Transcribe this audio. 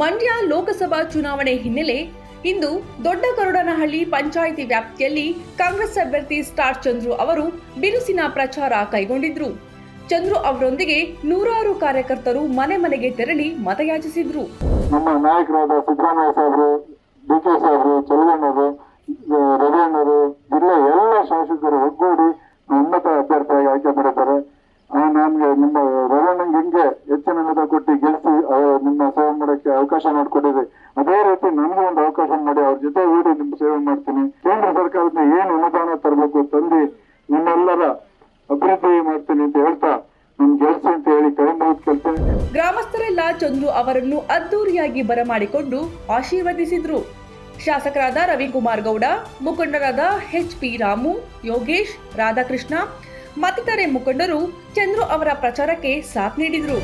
ಮಂಡ್ಯ ಲೋಕಸಭಾ ಚುನಾವಣೆ ಹಿನ್ನೆಲೆ ಇಂದು ದೊಡ್ಡಗರುಡನಹಳ್ಳಿ ಪಂಚಾಯಿತಿ ವ್ಯಾಪ್ತಿಯಲ್ಲಿ ಕಾಂಗ್ರೆಸ್ ಅಭ್ಯರ್ಥಿ ಸ್ಟಾರ್ ಚಂದ್ರು ಅವರು ಬಿರುಸಿನ ಪ್ರಚಾರ ಕೈಗೊಂಡಿದ್ರು. ಚಂದ್ರು ಅವರೊಂದಿಗೆ ನೂರಾರು ಕಾರ್ಯಕರ್ತರು ಮನೆ ಮನೆಗೆ ತೆರಳಿ ಮತಯಾಚಿಸಿದ್ರು. ನಮ್ಮ ನಾಯಕರಾದ ಸಿದ್ದರಾಮಯ್ಯ ಸಾಹೇಬರು, ಡಿ.ಕೆ. ಸಾಹೇಬರು, ಚಲಗಣ್ಣರು, ರವಿಯಣ್ಣರು, ಜಿಲ್ಲೆ ಎಲ್ಲ ಶಾಸಕರು ಒಗ್ಗೂಡಿ ಉನ್ನತ ಅಭ್ಯರ್ಥಿಯಾಗಿ ಆಯ್ಕೆ ಮಾಡಿದ್ದಾರೆ. ನಮ್ಗೆ ನಿಮ್ಮ ರವಿಯಣ್ಣಂಗೆ ಹೆಂಗೆ ಹೆಚ್ಚಿನ ಮತ ಕೊಟ್ಟು ಗೆಲ್ಲಿಸಿ ನಿಮ್ಮ ಸೇವೆ ಮಾಡಕ್ಕೆ ಅವಕಾಶ ಮಾಡಿಕೊಟ್ಟಿದೆ, ಅದೇ ರೀತಿ ನನಗೆ ಒಂದು ಅವಕಾಶ ಮಾಡಿ ಅವ್ರ ಜೊತೆ ಓಡಿ ನಿಮ್ಮ ಸೇವೆ ಮಾಡ್ತೀನಿ. ಕೇಂದ್ರ ಸರ್ಕಾರದಿಂದ ಏನು ಅನುದಾನ ತರಬೇಕು ತಂದು ನಿಮ್ಮೆಲ್ಲರ ಅಭಿವೃದ್ಧಿ ಮಾಡ್ತೀನಿ ಅಂತ ಹೇಳ್ತಾ ನಮ್ ಗೆಲ್ಸಿ ಅಂತ ಹೇಳಿ ಕೈ ಮುಗಿದು ಕೇಳ್ತೇನೆ. ಗ್ರಾಮಸ್ಥರೆಲ್ಲ ಚಂದ್ರು ಅವರನ್ನು ಅದ್ದೂರಿಯಾಗಿ ಬರಮಾಡಿಕೊಂಡು ಆಶೀರ್ವದಿಸಿದ್ರು. ಶಾಸಕರಾದ ರವಿಕುಮಾರ್ ಗೌಡ, ಮುಖಂಡರಾದ ಎಚ್.ಪಿ. ರಾಮು, ಯೋಗೇಶ್, ರಾಧಾಕೃಷ್ಣ ಮತ್ತಿತರೆ ಮುಖಂಡರು ಚಂದ್ರು ಅವರ ಪ್ರಚಾರಕ್ಕೆ ಸಾಥ್ ನೀಡಿದ್ರು.